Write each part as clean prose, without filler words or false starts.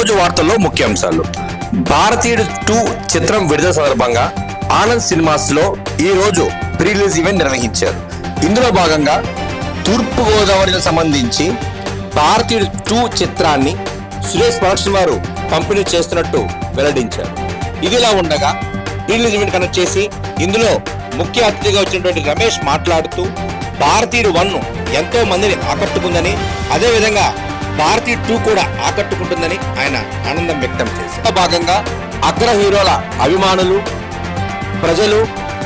ఈరోజు వార్తల్లో ముఖ్యాంశాలు. భారతీయుడు 2 చిత్రం విడుదల సందర్భంగా ఆనంద్ సినిమాస్ లో ఈరోజు ప్రీ రిలీజ్ ఈవెంట్ నిర్వహించారు. ఇందులో భాగంగా తూర్పు గోదావరికి సంబంధించి భారతీయుడు 2 చిత్రాన్ని సురేష్ ప్రొడక్షన్ వారు పంపిణీ చేస్తున్నట్టు వెల్లడించారు. ఇదిలా ఉండగా ప్రీ రిలీజ్ ఈవెంట్ కనెక్ట్ చేసి ఇందులో ముఖ్య అతిథిగా వచ్చినటువంటి రమేష్ మాట్లాడుతూ భారతీయుడు 1 ఎంతో మందిని ఆకట్టుకుందని, అదేవిధంగా భారతీయుడు 2 కూడా ఆకట్టుకుంటుందని ఆయన ఆనందం వ్యక్తం చేశారు. భాగంగా అగ్ర హీరోల అభిమానులు, ప్రజలు,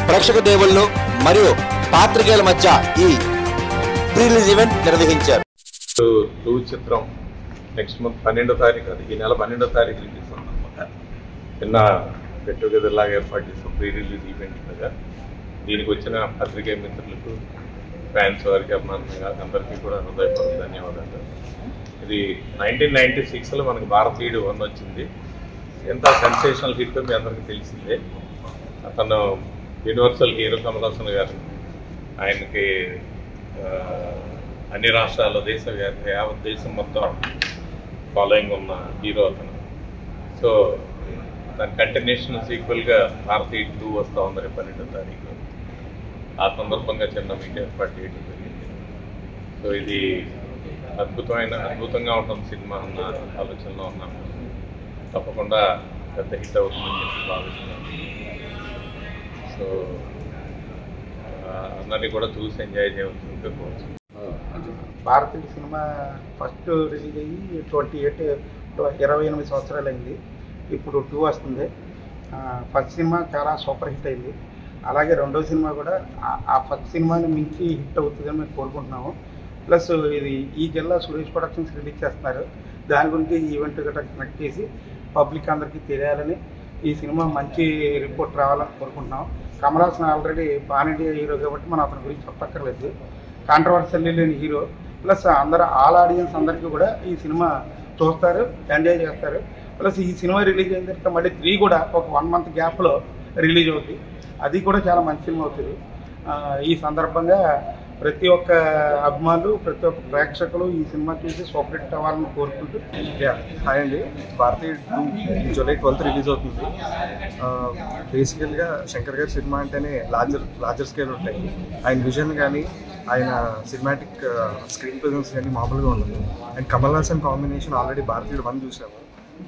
ప్రేక్షక దేవుళ్ళు మరియు పాత్రికేయుల మధ్య ఈ ప్రీ రిలీజ్ ఈవెంట్ నిర్వహించారు. 2 చిత్రం నెక్స్ట్ మంత్ 12వ తారీఖు, అది ఈ నెల 12వ తారీఖు రిలీజ్ ఉందన్నమాట. నిన్న గెట్ టుగెదర్ లాగా ఏర్పాటు చేసిన ప్రీ రిలీజ్ ఈవెంట్ మీద దీనికి వచ్చిన పత్రికేయ మిత్రులకు, ఫ్యాన్స్ వారికి, అభిమానులు అందరికీ కూడా హృదయపూర్వక ధన్యవాదాలు. ఇది 1996లో మనకు భారతీయుడు 1 వచ్చింది. ఎంత సెన్సేషనల్ హిట్ మీ అందరికీ తెలిసిందే. అతను యూనివర్సల్ హీరో కమల్ హాసన్ గారు, ఆయనకి అన్ని రాష్ట్రాల్లో యావత్ దేశం మొత్తం ఫాలోయింగ్ ఉన్న హీరో అతను. సో దాని కంటిన్యూషన్ సీక్వెల్గా భారతీయుడు 2 వస్తూ ఉంది రేపు 12వ తారీఖు. ఆ సందర్భంగా చిన్న మీట్ ఏర్పాటు చేయడం జరిగింది. సో ఇది అద్భుతంగా ఉంటుంది సినిమా అన్న ఆలోచనలో ఉన్నాను. తప్పకుండా పెద్ద హిట్ అవుతుందని చెప్పి భావిస్తున్నాను. సో అందరినీ కూడా చూసి ఎంజాయ్ చేయవలసిందిగా కోరుతున్నాను. భారతీయ సినిమా ఫస్ట్ రిలీజ్ అయ్యి 28 సంవత్సరాలు అయింది. ఇప్పుడు 2 వస్తుంది. ఫస్ట్ సినిమా చాలా సూపర్ హిట్ అయింది. అలాగే రెండో సినిమా కూడా ఆ ఫస్ట్ సినిమాని మించి హిట్ అవుతుందని మేము కోరుకుంటున్నాము. ప్లస్ ఇది ఈ జిల్లా సురేష్ ప్రొడక్షన్స్ రిలీజ్ చేస్తున్నారు. దాని గురించి ఈవెంట్ గట్రా కనెక్ట్ చేసి పబ్లిక్ అందరికీ తెలియాలని, ఈ సినిమా మంచి రిపోర్ట్ రావాలని కోరుకుంటున్నాం. Kamal Haasan already pan India hero కాబట్టి మనం అతని గురించి చెప్పక్కర్లేదు. కాంట్రవర్సీ లేని హీరో. ప్లస్ ఆల్ ఆడియన్స్ అందరికీ కూడా ఈ సినిమా చూస్తారు, ఎంజాయ్ చేస్తారు. ప్లస్ ఈ సినిమా రిలీజ్ అయిన తర్వాత మళ్ళీ 3 కూడా ఒక 1 మంత్ గ్యాప్లో రిలీజ్ అవుతుంది. అది కూడా చాలా మంచి సినిమా అవుతుంది. ఈ సందర్భంగా ప్రతి ఒక్క అభిమానులు, ప్రతి ఒక్క ప్రేక్షకులు ఈ సినిమా చూసి సూపర్ హిట్ అవ్వాలని కోరుకుంటూ. హాయ్ అండి. భారతీయుడు 2 జూలై 12th రిలీజ్ అవుతుంది. బేసికల్గా శంకర్ గారి సినిమా అంటేనే లార్జర్ స్కేల్ ఉంటాయి. ఆయన విజన్ కానీ, ఆయన సినిమాటిక్ స్క్రీన్ ప్రెజెన్స్ కానీ మామూలుగా ఉండదు. And Kamal Haasan combination already భారతీయుడు 1 చూసాము.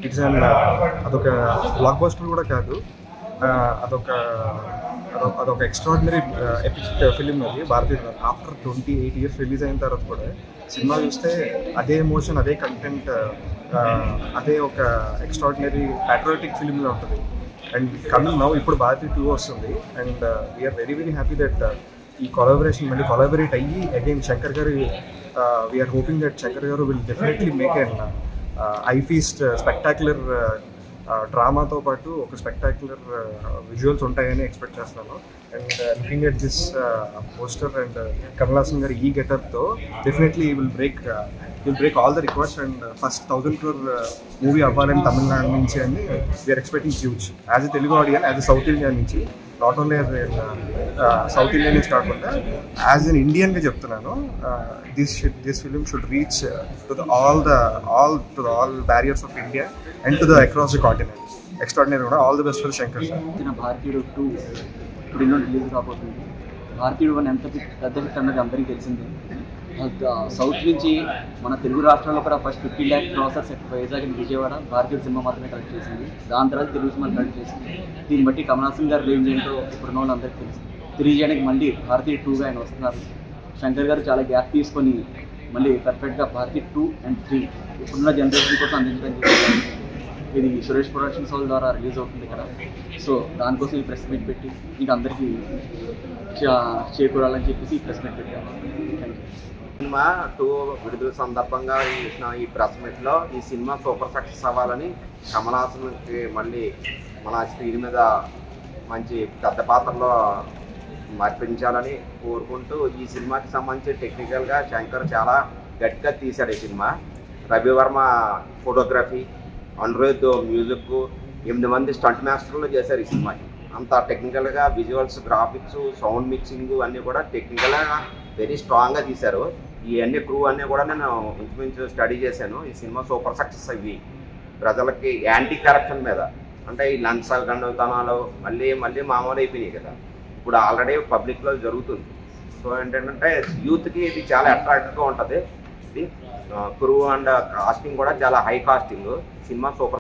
ఇట్స్ అండ్ అదొక బ్లాక్ బస్టర్ కూడా కాదు, అదొక ఎక్స్ట్రాడినరీ ఎపిక్ ఫిలిం. అది భారతీయుడు ఆఫ్టర్ 28 years రిలీజ్ అయిన తర్వాత కూడా సినిమా చూస్తే అదే ఎమోషన్, అదే కంటెంట్, అదే ఒక ఎక్స్ట్రాడినరీ ప్యాట్రియాటిక్ ఫిలింలో ఉంటుంది. అండ్ కమింగ్ నౌ ఇప్పుడు భారతీయుడు 2 వస్తుంది. And we are very very happy that ఈ కొలాబరేషన్ మళ్ళీ కొలాబరేట్ అయ్యి again Shankar garu, we are hoping that Shankar garu will definitely make and I feast spectacular డ్రామాతో పాటు ఒక స్పెక్టాక్యులర్ విజువల్స్ ఉంటాయని ఎక్స్పెక్ట్ చేస్తున్నాను. And looking at this poster and Kamal Haasan garu ఈ గెటప్తో definitely will break all the records. And first 1000 crore movie అవ్వాలని తమిళనాడు నుంచి అని we are expecting huge. As a Telugu audience, as a South India నుంచి, not only as South India నుంచి కాకుండా as an ఇండియన్గా చెప్తున్నాను, this film should reach to all barriers of India and to the across the continent. Extraordinary కూడా. All the best for Shankar sir. Bharateeyudu 2 ఇప్పుడు release కాబోతుంది. భారతీయుడు 1 ఎంత పెద్ద హిట్ అన్నది అందరికీ తెలిసిందే. సౌత్ నుంచి మన తెలుగు రాష్ట్రాల్లో కూడా first 50 lakh crossers Vizag and Vijayawada Bharateeyudu cinema మాత్రమే కలెక్ట్ చేసింది. దాని తర్వాత తెలుగు సినిమా కలెక్ట్ చేసింది. దీన్ని బట్టి కమల్ హాసన్ గారు రేంజ్ ఏంటో ఇప్పుడున్న వాళ్ళు అందరికీ తెలుసు. తెలియజేయడానికి మళ్ళీ భారతీయుడు 2గా ఆయన వస్తున్నారు. శంకర్ గారు చాలా గ్యాప్ తీసుకొని మళ్ళీ పర్ఫెక్ట్గా భారతీయుడు 2 and 3 ఇప్పుడున్న జనరేషన్ కోసం అందించడానికి ఇది సురేష్ ప్రొడక్షన్స్ వాళ్ళ ద్వారా రిలీజ్ అవుతుంది కదా. సో దానికోసం ఈ ప్రెస్ మీట్ పెట్టి మీకు అందరికీ చేకూరాలని చెప్పేసి ఈ ప్రెస్ మీట్ పెట్టాము. సినిమా 2 విడుదల సందర్భంగా ఈ ప్రెస్ మీట్లో ఈ సినిమా సూపర్ సక్సెస్ అవ్వాలని, కమల్ హాసన్కి మళ్ళీ మన స్క్రీన్ మీద మంచి పెద్ద పాత్రలో మర్పించాలని కోరుకుంటూ, ఈ సినిమాకి సంబంధించి టెక్నికల్గా శంకర్ చాలా గట్టిగా తీశాడు ఈ cinema. Ravivarma photography, Anirudh music, 8 మంది స్టంట్ మాస్టర్లు చేశారు ఈ సినిమాకి. అంత టెక్నికల్గా విజువల్స్, గ్రాఫిక్స్, సౌండ్ మిక్సింగ్ అన్నీ కూడా టెక్నికల్గా వెరీ స్ట్రాంగ్గా తీశారు. ఈ అన్ని క్రూ అన్నీ కూడా నేను ఇంచుమించు స్టడీ చేశాను. ఈ సినిమా సూపర్ సక్సెస్ అయ్యి ప్రజలకి యాంటీ కరప్షన్ మీద, అంటే ఈ లంచ గండుతనాలు మళ్ళీ మామూలు అయిపోయినాయి కదా, ఇప్పుడు ఆల్రెడీ పబ్లిక్లో జరుగుతుంది. సో ఏంటంటే యూత్కి ఇది చాలా అట్రాక్టివ్గా ఉంటుంది. ఇది క్రూ అండ్ కాస్టింగ్ కూడా చాలా హై కాస్టింగ్. Cinema super